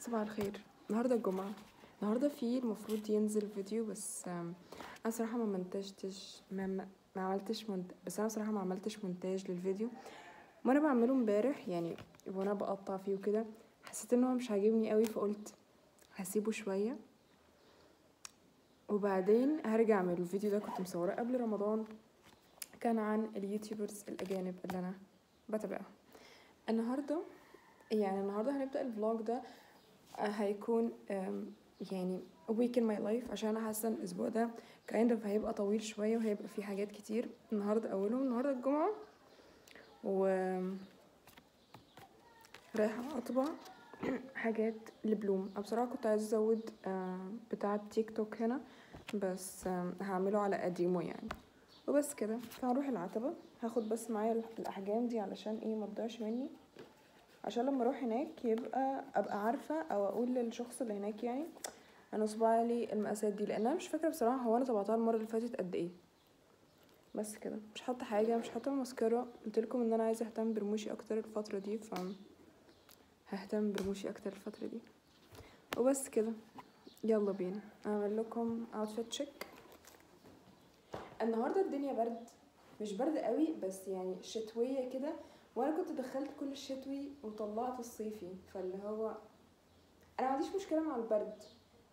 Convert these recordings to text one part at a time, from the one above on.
صباح الخير. النهارده الجمعة، النهارده المفروض ينزل فيديو، بس انا صراحة ما منتجتش ما عملتش بس انا صراحة ما عملتش مونتاج للفيديو، وانا بعمله امبارح يعني وانا بقطع فيه وكده حسيت ان هو مش عاجبني قوي، فقلت هسيبه شوية وبعدين هرجع اعمله. الفيديو ده كنت مصوراه قبل رمضان، كان عن اليوتيوبرز الاجانب اللي انا بتابعهم. النهارده هنبدأ الفلوج ده، هيكون يعني week in my life، عشان انا حاسه ان الاسبوع ده هيبقى طويل شويه وهيبقى فيه حاجات كتير. النهارده النهارده الجمعه، و رايحه اطبع حاجات لبلوم. بصراحه كنت عايزه ازود بتاع تيك توك هنا، بس هعمله على قديمه يعني. وبس كده، فهروح العتبه، هاخد بس معايا الاحجام دي علشان ما تضيعش مني، عشان لما اروح هناك ابقى عارفه او اقول للشخص اللي هناك يعني انا صباع لي المقاسات دي، لان انا مش فاكره بصراحه هو انا طبعتها المره اللي فاتت قد ايه. بس كده، مش حاطه حاجه، مش حاطه ماسكارا. قلت لكم ان انا عايزه اهتم برموشي اكتر الفتره دي، ههتم برموشي اكتر الفتره دي. وبس كده، يلا بينا اعمل لكم اوتفيت تشيك. النهارده الدنيا برد، مش برد قوي بس يعني شتويه كده، وانا كنت دخلت كل الشتوي وطلعت الصيفي، فاللي هو انا ما عنديش مشكله مع البرد،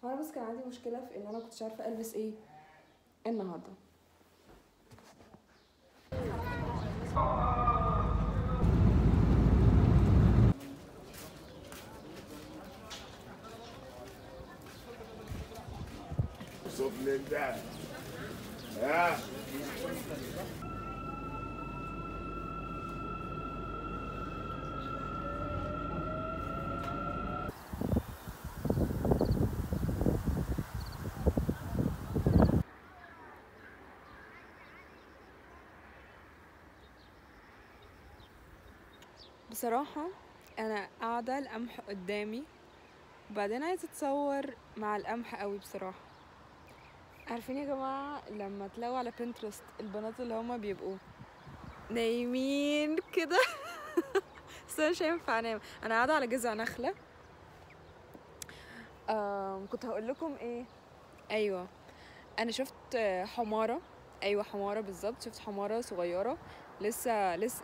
هو انا بس كان عندي مشكله في ان انا كنتش عارفه البس ايه النهارده. صوت لله. ها بصراحة أنا قاعدة القمح قدامي، وبعدين عايزة أتصور مع القمح قوي بصراحة. عارفين يا جماعة لما تلاقوا على بنترست البنات اللي هما بيبقوا نايمين كده بس أنا مش هينفع أنام، أنا قاعدة على جذع نخلة. كنت هقول لكم إيه، أيوة أنا شفت حمارة، أيوة حمارة بالظبط، شفت حمارة صغيرة لسه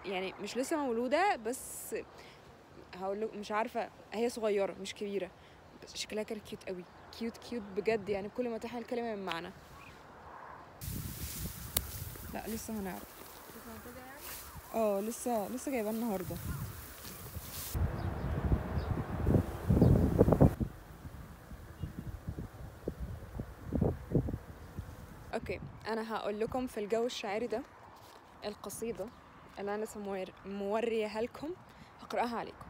يعني مش لسه مولودة، بس هقولك مش عارفه، هي صغيره مش كبيره، بس شكلها كان كيوت قوي، كيوت بجد يعني بكل ما تحمل الكلمه من معنى. لا لسه هنعرف. لسه جايباه النهارده. اوكي، انا هقول لكم في الجو الشاعري ده القصيده اللي انا لسه موريها لكم، هقراها عليكم.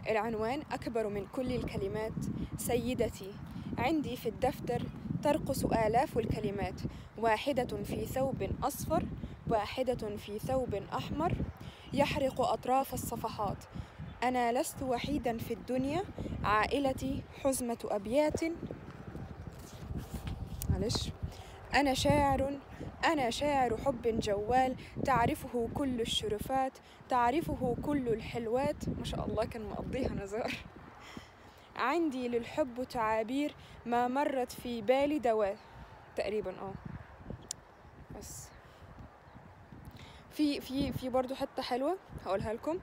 العنوان: أكبر من كل الكلمات. سيدتي، عندي في الدفتر ترقص آلاف الكلمات، واحدة في ثوب أصفر، واحدة في ثوب أحمر، يحرق أطراف الصفحات. أنا لست وحيدا في الدنيا، عائلتي حزمة أبيات. معلش. أنا شاعر حب جوال، تعرفه كل الشرفات، تعرفه كل الحلوات. ما شاء الله كان مقضيها نزار. عندي للحب تعابير ما مرت في بالي دواء تقريبا. بس في برضو حتة حلوة هقولها لكم.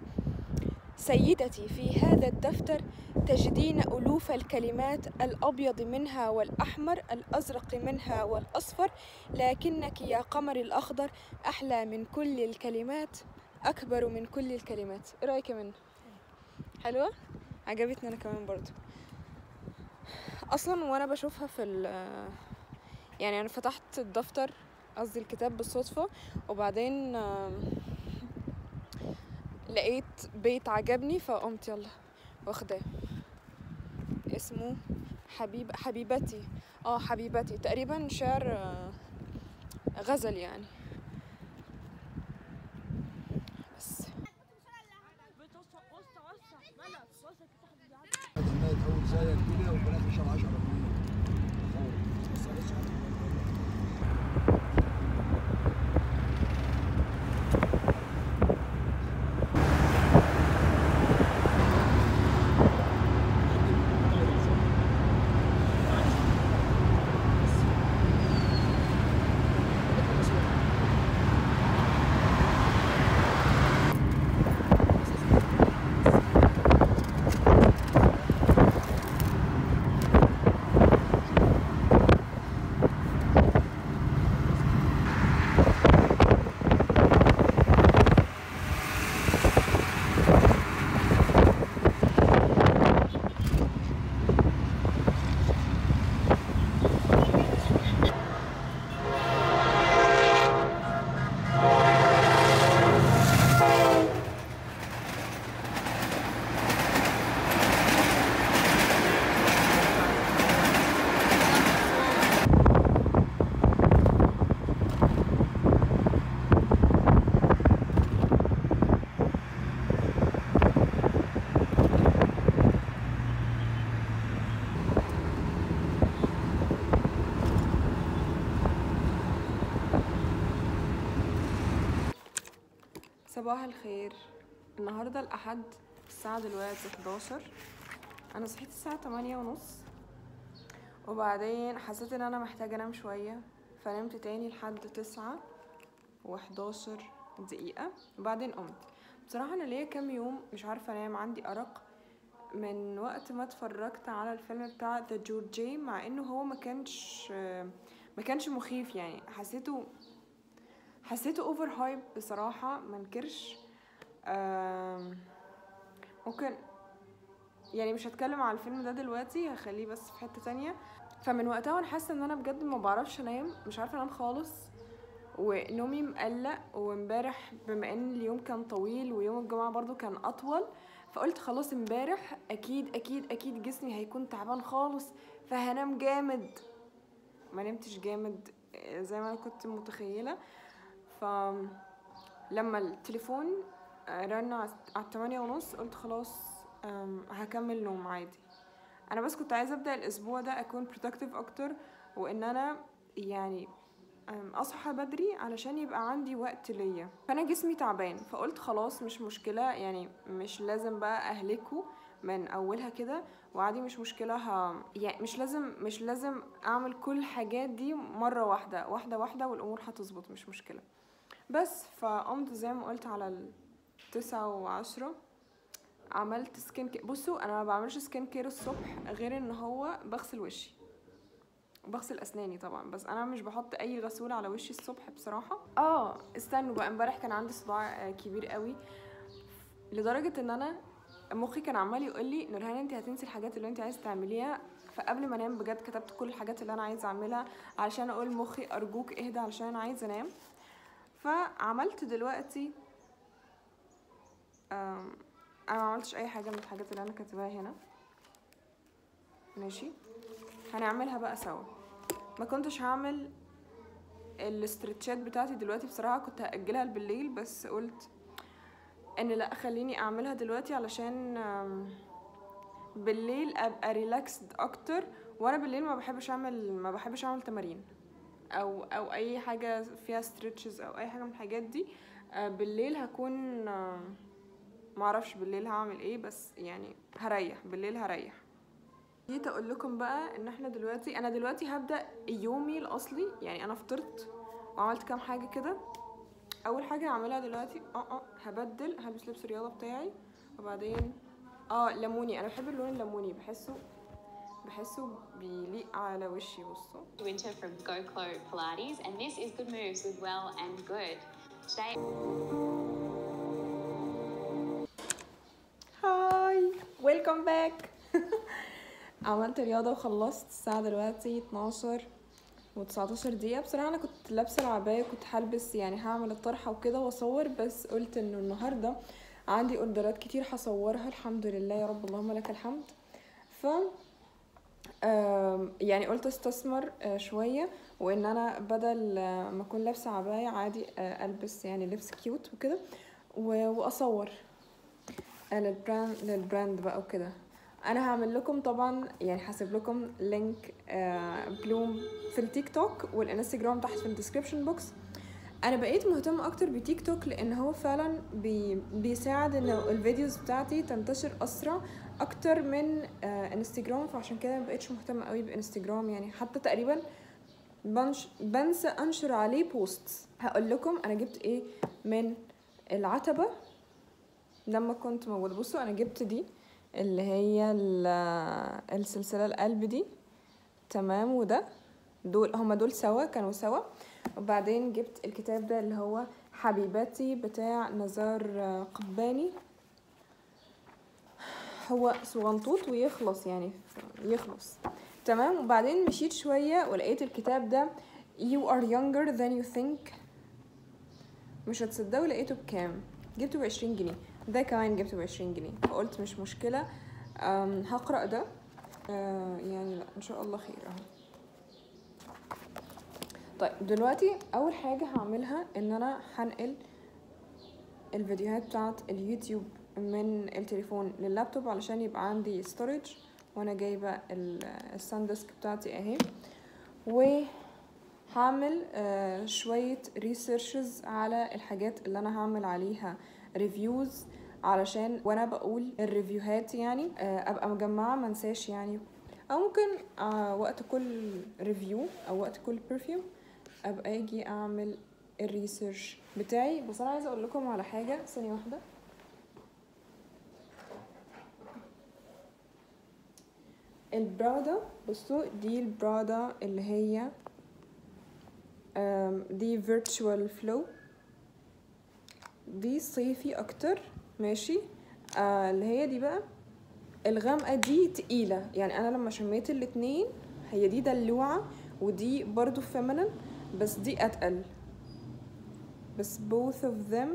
سيدتي، في هذا الدفتر تجدين ألوف الكلمات، الأبيض منها والأحمر، الأزرق منها والأصفر، لكنك يا قمر الأخضر أحلى من كل الكلمات، أكبر من كل الكلمات. إيه رأيك منه؟ حلوة؟ عجبتني أنا كمان برضو. أصلا وأنا بشوفها يعني أنا فتحت الدفتر، قصدي الكتاب بالصدفة، وبعدين لقيت بيت عجبني فقمت يلا واخداه. اسمه حبيبتي. حبيبتي تقريبا شعر غزل يعني. بس تحول زيك كده وبنات مش 10 صباح الخير. النهاردة الأحد، الساعة دلوقتي 11. أنا صحيت الساعة 8:30، وبعدين حسيت إن أنا محتاجة أنام شوية، فنمت تاني لحد 9:11 وبعدين قمت. بصراحة أنا ليا كام يوم مش عارفة أنام، عندي أرق من وقت ما اتفرجت على الفيلم بتاع ذا جورجي، مع إنه هو ما كانش مخيف يعني. حسيته اوفر هايب بصراحة، منكرش. ممكن يعني مش هتكلم على الفيلم ده دلوقتي، هخليه بس في حتة تانية. فمن وقتها وانا حاسة ان انا بجد ما بعرفش انام، مش عارفة انام خالص، ونومي مقلق. وامبارح بما ان اليوم كان طويل ويوم الجمعة برضو كان اطول، فقلت خلاص امبارح اكيد اكيد اكيد جسمي هيكون تعبان خالص، فهنام جامد. ما نمتش جامد زي ما انا كنت متخيلة. فلما التليفون رن على 8:30 قلت خلاص هكمل نوم عادي. انا بس كنت عايزه ابدا الاسبوع ده اكون productive اكتر، وان انا يعني اصحى بدري علشان يبقى عندي وقت ليا. فانا جسمي تعبان، فقلت خلاص مش مشكله يعني، مش لازم بقى اهلكه من اولها كده، وعادي مش مشكله. يعني مش لازم اعمل كل الحاجات دي مره واحده واحده والامور هتظبط، مش مشكله. بس فقمت زي ما قلت على 9:10، عملت سكين كير. بصوا انا ما بعملش سكين كير الصبح غير ان هو بغسل وشي وبغسل اسناني طبعا، بس انا مش بحط اي غسول على وشي الصبح بصراحه. استنوا بقى، امبارح كان عندي صداع كبير قوي، لدرجه ان انا مخي كان عمال يقول لي نورهان انت هتنسي الحاجات اللي انت عايز تعمليها. فقبل ما انام بجد كتبت كل الحاجات اللي انا عايزه اعملها علشان اقول مخي ارجوك اهدى علشان انا عايزه انام. فعملت دلوقتي انا ما عملتش اي حاجه من الحاجات اللي انا كاتباها هنا، ماشي. هنعملها بقى سوا. ما كنتش هعمل الاسترتشات بتاعتي دلوقتي بصراحه، كنت هاجلها بالليل، بس قلت ان لا خليني اعملها دلوقتي علشان بالليل ابقى ريلاكسد اكتر. وانا بالليل ما بحبش اعمل تمارين او اي حاجه فيها ستريتشز او اي حاجه من الحاجات دي. بالليل هكون معرفش بالليل هعمل ايه، بس يعني هريح بالليل هريح. جيت اقول لكم بقى ان انا دلوقتي هبدا يومي الاصلي. يعني انا فطرت وعملت كام حاجه كده. اول حاجه هعملها دلوقتي هلبس لبس الرياضه بتاعي، وبعدين ليموني. انا بحب اللون الليموني، بحسه بيليق على وشي. بصوا Winter from GoClo Pilates, and this is Good Moves with Well and Good. Today هاي ويلكم باك. عملت رياضه وخلصت. الساعه دلوقتي 12:19 دقيقه. بصراحه انا كنت لابسه العبايه، كنت هلبس يعني هعمل الطرحه وكده واصور، بس قلت انه النهارده عندي اوردرات كتير هصورها الحمد لله يا رب اللهم لك الحمد. ف يعني قلت استثمر شويه، وان انا بدل ما اكون لابسه عبايه عادي البس يعني لبس كيوت وكده واصور للبراند بقى وكده. انا هعمل لكم طبعا يعني هسيب لكم لينك بلوم في التيك توك والانستجرام تحت في الديسكريبشن بوكس. انا بقيت مهتمه اكتر بتيك توك لان هو فعلا بيساعد ان الفيديوز بتاعتي تنتشر اسرع اكتر من انستجرام، فعشان كده ما بقيتش مهتمه قوي بانستجرام. يعني حتى تقريبا بنسى انشر عليه بوست. هقول لكم انا جبت ايه من العتبه لما كنت موجوده. بصوا انا جبت دي اللي هي السلسله القلب دي، تمام. وده هما دول كانوا سوا. وبعدين جبت الكتاب ده اللي هو حبيباتي بتاع نزار قباني. هو صغنطوط ويخلص يعني يخلص، تمام. وبعدين مشيت شوية ولقيت الكتاب ده You are younger than you think. مش هتصدقوا لقيته بكام؟ جبته ب20 جنيه. ده كمان جبته ب20 جنيه. فقلت مش مشكلة هقرأ ده يعني لا ان شاء الله خير اهو. طيب دلوقتي اول حاجة هعملها ان انا هنقل الفيديوهات بتاعت اليوتيوب من التليفون لللابتوب علشان يبقى عندي ستورج. وانا جايبة الساندسك بتاعتي اهي، هعمل شوية ريسيرشز على الحاجات اللي انا هعمل عليها ريفيوز، علشان وانا بقول الريفيوهات يعني ابقى مجمعة منساش يعني. او ممكن وقت كل ريفيو او وقت كل برفيوم ابقى اجي اعمل الريسيرش بتاعي. بس انا عايزه اقول لكم على حاجه، ثانيه واحده. البرادا، بصوا دي البرادا اللي هي دي فيرتشوال فلو، دي صيفي اكتر ماشي. اللي هي دي بقى الغامقه دي تقيله، يعني انا لما شميت الاتنين هي دي دلوعه ودي برضو فيمينين، بس دي اتقل. بس both of them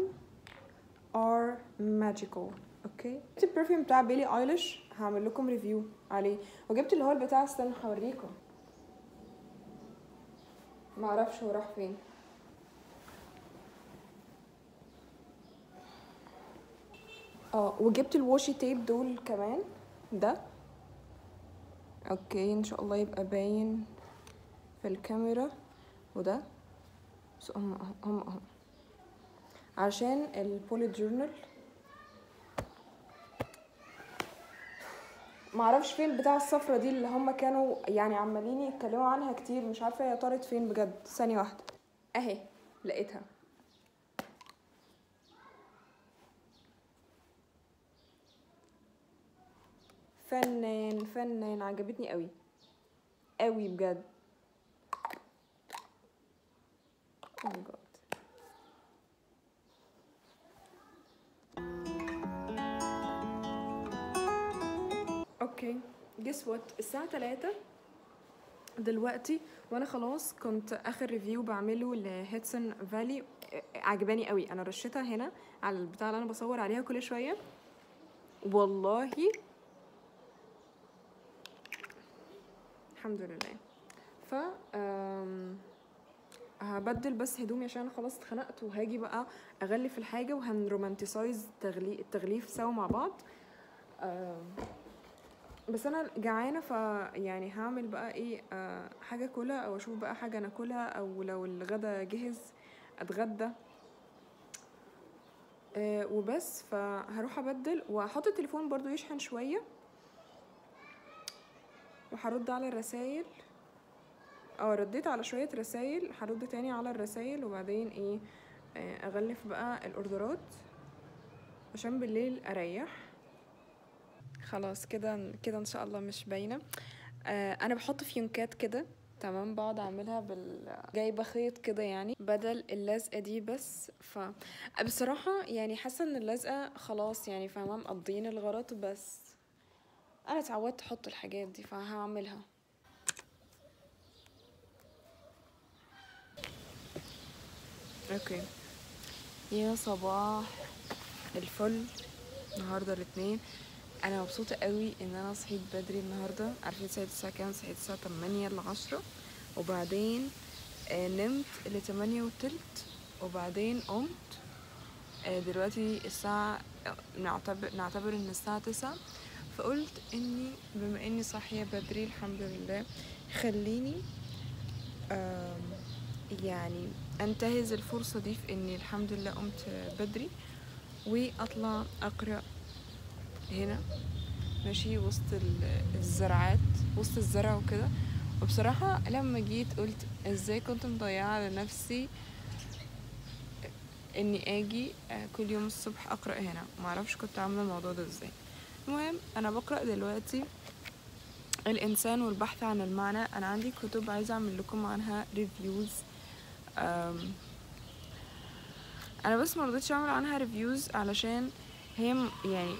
are magical. اوكي، جبت البرفيوم بتاع بيلي ايليش هعمل لكم ريفيو عليه، وجبت اللي هو بتاع، استنى هوريكم، معرفش هو راح فين. وجبت الواشي تيب دول كمان، ده اوكي ان شاء الله يبقى باين في الكاميرا، وده بس هم عشان البولي جورنال. معرفش فين بتاع الصفرة دي اللي هم كانوا يعني عمالين يتكلموا عنها كتير، مش عارفة هي طارت فين بجد. ثانية واحدة اهي لقيتها. فنان فنان، عجبتني قوي قوي بجد. oh my god. اوكي guess what، الساعة 3 دلوقتي، وانا خلاص كنت اخر ريفيو بعمله لهيدسون فالي. عجباني قوي، انا رشيتها هنا على البتاع اللي انا بصور عليها كل شوية والله الحمد لله. ف هبدل بس هدومي عشان انا خلاص اتخنقت، وهاجي بقى اغلف الحاجة وهنرومانتسايز التغليف سوا مع بعض. بس انا جعانه، يعني هعمل بقى ايه، حاجه كلها، او اشوف بقى حاجه ناكلها، او لو الغدا جهز اتغدى وبس. فهروح ابدل وهحط التليفون برضو يشحن شويه، وهرد على الرسايل. رديت على شويه رسايل، هرد تاني على الرسايل، وبعدين ايه اغلف بقى الاوردرات عشان بالليل اريح. خلاص كده كده ان شاء الله مش باينه. انا بحط فيونكات كده تمام، بقعد اعملها جايبه خيط كده يعني بدل اللزقه دي بس. بصراحه يعني حاسه ان اللزقه خلاص يعني فاهمه مقضيين الغرض، بس انا اتعودت احط الحاجات دي فهعملها. اوكي يا صباح الفل، النهارده الاثنين. انا مبسوطه قوي ان انا صحيت بدري النهارده. عارفين صحيت الساعه كام؟ صحيت الساعه 8 ل 10، وبعدين نمت ل 8 وتلت، وبعدين قمت. دلوقتي الساعه نعتبر ان الساعه 9. فقلت اني بما اني صاحيه بدري الحمد لله، خليني يعني انتهز الفرصه دي في اني الحمد لله قمت بدري، واطلع اقرا هنا ماشي وسط الزرعات، وسط الزرع وكده. وبصراحة لما جيت قلت ازاي كنت مضيعة لنفسي اني اجي كل يوم الصبح اقرأ هنا، معرفش كنت عاملة الموضوع ده ازاي. المهم انا بقرأ دلوقتي الانسان والبحث عن المعنى. انا عندي كتب عايزة اعمل لكم عنها ريفيوز، انا بس مرضتش اعمل عنها ريفيوز علشان هي يعني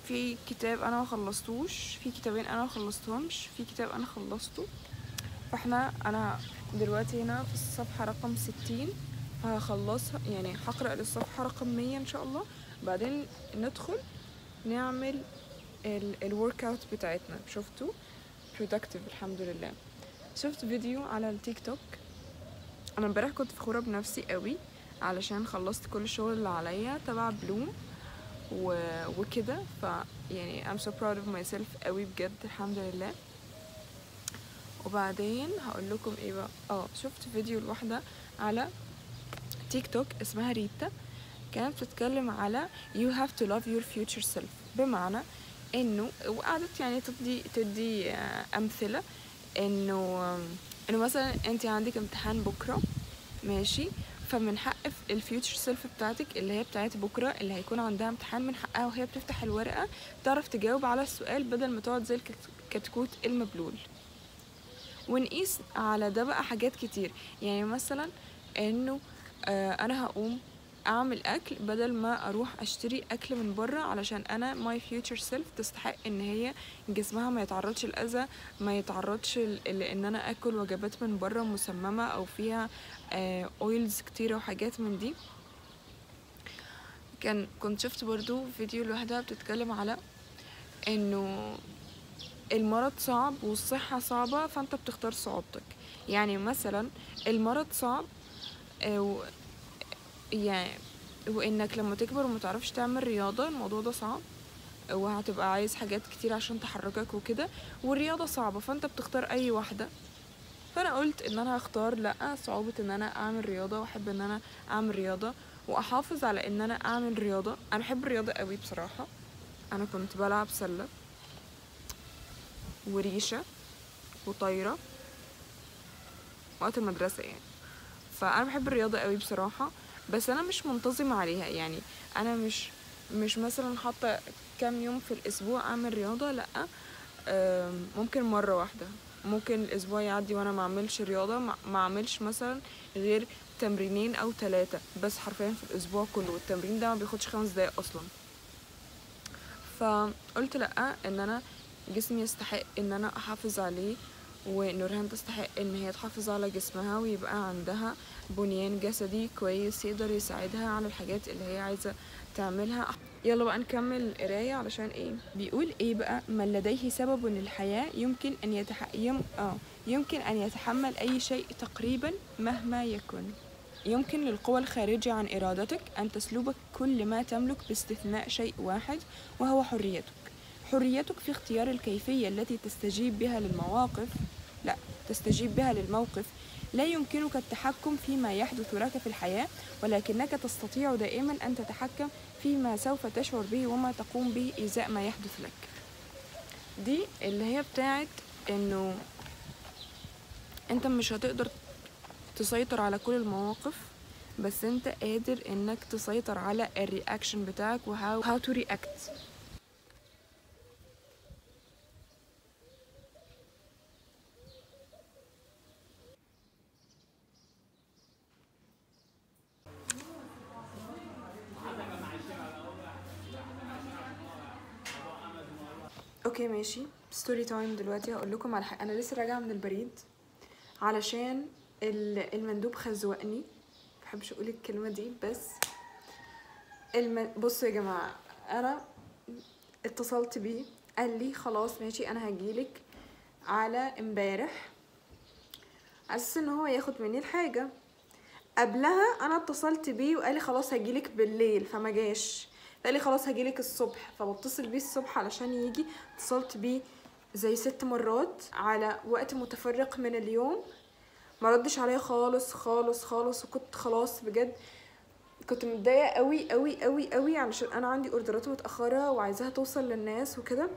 في كتاب انا ما خلصتوش، في كتابين انا ما خلصتهمش، في كتاب انا خلصته. انا دلوقتي هنا في الصفحه رقم 60، فهخلصها يعني هقرا للصفحه رقم 100 ان شاء الله. بعدين ندخل نعمل الورك اوت بتاعتنا. شفتوا productive الحمد لله. شفت فيديو على التيك توك، انا امبارح كنت فخوره بنفسي قوي علشان خلصت كل الشغل اللي عليا تبع بلوم وكده. يعني I'm so proud of myself قوي بجد الحمد لله. وبعدين هقول لكم ايه بقى. شفت فيديو لواحده على تيك توك اسمها ريتا، كانت بتتكلم على you have to love your future self، بمعنى انه وقعدت يعني تدي امثله انه مثلا انت عندك امتحان بكره ماشي، فمن حق الفيوتشر سيلف بتاعتك اللي هي بتاعت بكره اللي هيكون عندها امتحان، من حقها وهي بتفتح الورقه تعرف تجاوب على السؤال بدل ما تقعد زي الكتكوت المبلول. ونقيس على ده بقى حاجات كتير، يعني مثلا انه انا هقوم اعمل اكل بدل ما اروح اشتري اكل من بره، علشان انا ماي فيوتشر سيلف تستحق ان هي جسمها ما يتعرضش الاذى، ما يتعرضش لان انا اكل وجبات من بره مسممه او فيها اويلز كتيره وحاجات من دي. كنت شفت برضو فيديو لوحدها بتتكلم على انه المرض صعب والصحة صعبة، فانت بتختار صعوبتك. يعني مثلا المرض صعب يعني وانك لما تكبر ومتعرفش تعمل رياضة، الموضوع ده صعب وهتبقى عايز حاجات كتير عشان تحركك وكده، والرياضة صعبة فانت بتختار اي واحدة. فانا قلت ان انا هختار لا صعوبة ان انا اعمل رياضة، واحب ان انا اعمل رياضة واحافظ على ان انا اعمل رياضة. انا بحب الرياضة قوي بصراحة، انا كنت بلعب سلة وريشة وطايرة وقت المدرسة يعني، فأنا بحب الرياضة قوي بصراحة، بس أنا مش منتظمة عليها. يعني أنا مش مثلا حاطة كام يوم في الأسبوع أعمل رياضة، لأ، ممكن مرة واحدة، ممكن الأسبوع يعدي وأنا ما أعملش رياضة، ما أعملش مثلا غير تمرينين أو 3 بس حرفيا في الأسبوع كله، والتمرين ده ما بياخدش 5 دقايق أصلا. فقلت لأ، إن أنا جسمي يستحق إن أنا أحافظ عليه، ونورهان تستحق ان هي تحافظ على جسمها ويبقى عندها بنيان جسدي كويس يقدر يساعدها على الحاجات اللي هي عايزة تعملها. يلا بقى نكمل القراية علشان ايه بيقول ايه بقى. من لديه سبب للحياة يمكن ان يتحمل اي شيء تقريبا مهما يكن. يمكن للقوى الخارجة عن ارادتك ان تسلبك كل ما تملك باستثناء شيء واحد، وهو حريتك. حريتك في اختيار الكيفية التي تستجيب بها للموقف. لا يمكنك التحكم فيما يحدث لك في الحياة، ولكنك تستطيع دائما أن تتحكم فيما سوف تشعر به وما تقوم به إزاء ما يحدث لك. دي اللي هي بتاعت إنه أنت مش هتقدر تسيطر على كل المواقف، بس أنت قادر إنك تسيطر على الرياكشن بتاعك how to react. اوكي ماشي، ستوري تايم. دلوقتي هقول لكم على حاجه. انا لسه راجعه من البريد علشان المندوب خزوقني، مبحبش اقول الكلمه دي، بس بصوا يا جماعه، انا اتصلت بيه قال لي خلاص ماشي انا هجيلك على امبارح، على اساس ان هو ياخد مني الحاجه. قبلها انا اتصلت بيه وقال لي خلاص هجيلك بالليل، فما جاش. قال لي خلاص هجيلك الصبح، فبتصل بيه الصبح علشان يجي. اتصلت بيه زي 6 مرات على وقت متفرق من اليوم، ما ردش عليا خالص خالص خالص، وكنت خلاص بجد كنت متضايقه قوي قوي قوي قوي، علشان انا عندي اوردرات متاخره وعايزاها توصل للناس وكده.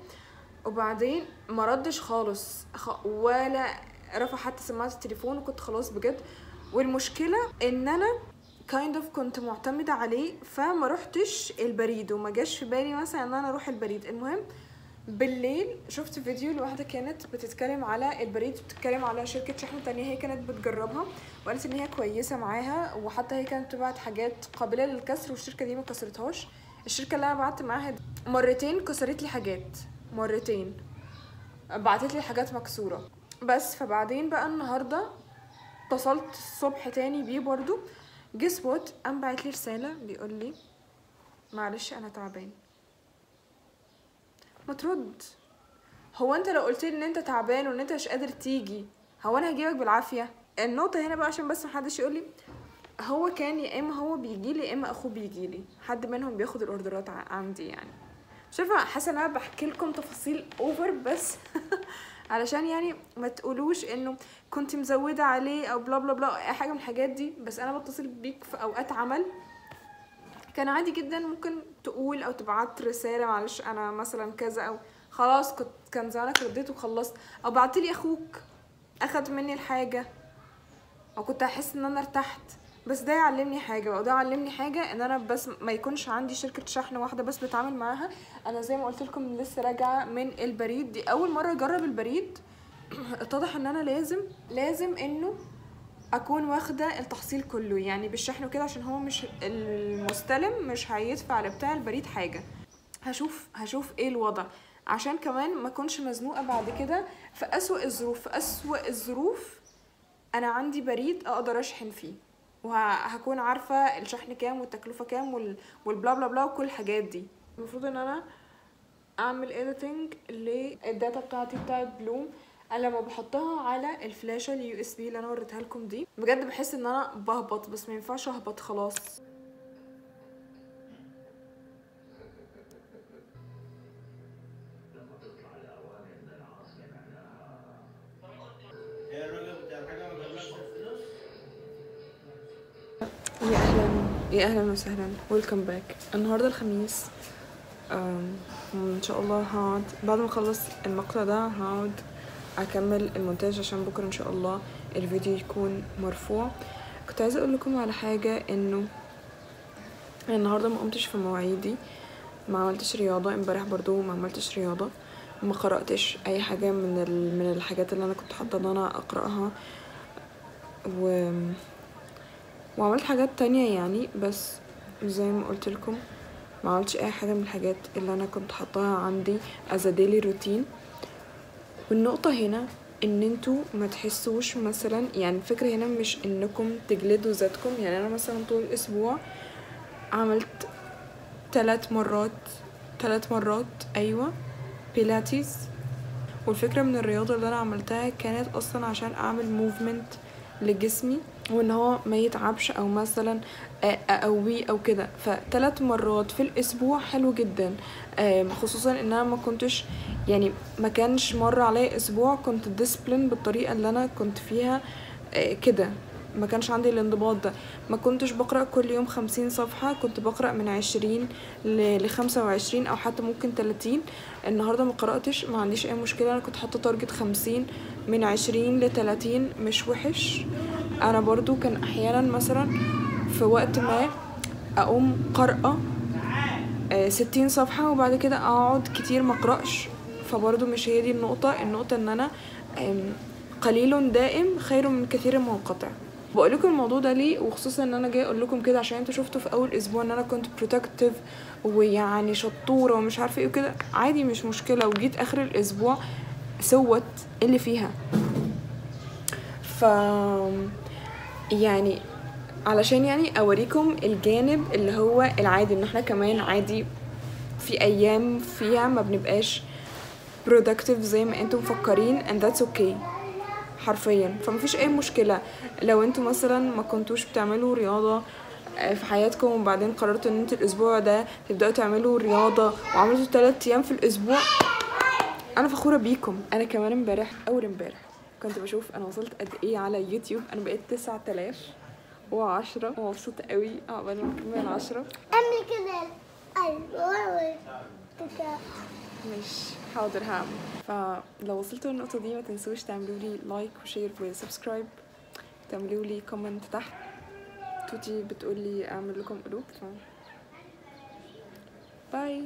وبعدين ما ردش خالص ولا رفع حتى سماعه التليفون، وكنت خلاص بجد. والمشكله ان انا كنت معتمده عليه، فما رحتش البريد وما جاش في بالي مثلا ان انا اروح البريد. المهم بالليل شفت فيديو لواحده كانت بتتكلم على البريد، بتتكلم على شركه شحن تانية هي كانت بتجربها، وقالت ان هي كويسه معاها، وحتى هي كانت بتبعت حاجات قابله للكسر والشركه دي ما كسرتهاش. الشركه اللي انا بعت معاها مرتين كسرت لي حاجات، مرتين بعتت لي حاجات مكسوره بس. فبعدين بقى النهارده اتصلت الصبح تاني بيه برضو، جس وات قام بعت لي رساله بيقول لي معلش انا تعبان. ما ترد، هو انت لو قلت لي ان انت تعبان وان انت مش قادر تيجي، هو انا هجيبك بالعافيه؟ النقطه هنا بقى عشان بس محدش يقول لي هو كان يا اما هو بيجي لي يا اما اخوه بيجي لي، حد منهم بياخد الاوردرات عندي. يعني مش عارفه، حاسه ان انا بحكي لكم تفاصيل اوفر، بس علشان يعني ما تقولوش انه كنت مزوده عليه او بلا بلا بلا اي حاجه من الحاجات دي. بس انا بتصل بيك في اوقات عمل كان عادي جدا ممكن تقول او تبعت رساله معلش انا مثلا كذا، او خلاص كان زمانك رديت وخلصت، او بعتلي اخوك اخد مني الحاجه، او كنت هحس ان انا ارتحت. بس ده يعلمني حاجه، او ده علمني حاجه ان انا بس ما يكونش عندي شركه شحن واحده بس بتعامل معاها. انا زي ما قلت لكم لسه راجعه من البريد، دي اول مره اجرب البريد. اتضح ان انا لازم انه اكون واخده التحصيل كله يعني بالشحن وكده، عشان هو مش المستلم مش هيدفع لبتاع البريد حاجه. هشوف ايه الوضع، عشان كمان ما اكونش مزنوقه بعد كده في اسوأ الظروف انا عندي بريد اقدر اشحن فيه، وهكون عارفه الشحن كام والتكلفه كام والبلا بلا بلا وكل الحاجات دي. المفروض ان انا اعمل editing للداتا بتاعتي بتاعت بلوم. انا لما بحطها على الفلاشه اليو اس بي اللي انا وريتها لكم دي بجد بحس ان انا بهبط، بس ما ينفعش اهبط خلاص. يا اهلا وسهلا، ويلكم باك. النهارده الخميس، ان شاء الله هقعد بعد ما اخلص المقطع ده هقعد اكمل المونتاج عشان بكره ان شاء الله الفيديو يكون مرفوع. كنت عايزه اقول لكم على حاجه، انه النهارده ما قمتش في مواعيدي، ما عملتش رياضه، امبارح برضو ما عملتش رياضه، ما قراتش اي حاجه من الحاجات اللي انا كنت حاطه ان انا اقراها، وعملت حاجات تانية يعني. بس زي ما قلت لكم ما عملتش اي حاجه من الحاجات اللي انا كنت حطاها عندي as a daily routine. والنقطه هنا ان انتوا ما تحسوش مثلا، يعني الفكره هنا مش انكم تجلدوا ذاتكم. يعني انا مثلا طول الاسبوع عملت 3 مرات ايوه بيلاتيز، والفكره من الرياضه اللي انا عملتها كانت اصلا عشان اعمل موفمنت لجسمي، وان هو ما يتعبش او مثلا اقويه او كده. ف3 مرات في الاسبوع حلو جدا، خصوصا ان انا ما كنتش يعني ما كانش مر عليا اسبوع كنت ديسبلين بالطريقه اللي انا كنت فيها كده، ما كانش عندي الانضباط ده. ما كنتش بقرأ كل يوم 50 صفحة، كنت بقرأ من 20 ل25 او حتى ممكن 30. النهاردة ما قرأتش، ما عنديش اي مشكلة، انا كنت حاطة تارجت 50 من 20 ل30 مش وحش. انا برضو كان احيانا مثلا في وقت ما اقوم قرأة 60 صفحة وبعد كده اقعد كتير ما اقرأش، فبرضو مش هي دي النقطة ان انا قليل دائم خير من كثير منقطع. بقول لكم الموضوع ده ليه، وخصوصا ان انا جاي اقول لكم كده عشان انتوا شفتوا في اول اسبوع ان انا كنت بروتكتيف ويعني شطوره ومش عارفه ايه وكده، عادي مش مشكله. وجيت اخر الاسبوع سوت اللي فيها. ف يعني علشان يعني اوريكم الجانب اللي هو العادي، ان احنا كمان عادي في ايام فيها ما بنبقاش productive زي ما انتم مفكرين and that's okay حرفيا. فمفيش اي مشكلة لو انتوا مثلا ما كنتوش بتعملوا رياضة في حياتكم وبعدين قررتوا ان انتوا الاسبوع ده تبدأوا تعملوا رياضة وعملتوا 3 ايام في الاسبوع، انا فخورة بيكم. انا كمان اول امبارح كنت بشوف انا وصلت قد ايه على يوتيوب، انا بقيت 9010 ومبسوطة قوي عقبال ما اكمل 10. أعمل كده. أيوة مش حاضر هعمل. فلو وصلتوا للنقطة دي ما تنسوش تعملوا لي لايك وشير وسبسكرايب، تعملوا لي كومنت تحت. توتي بتقول لي اعمل لكم قلوب. باي.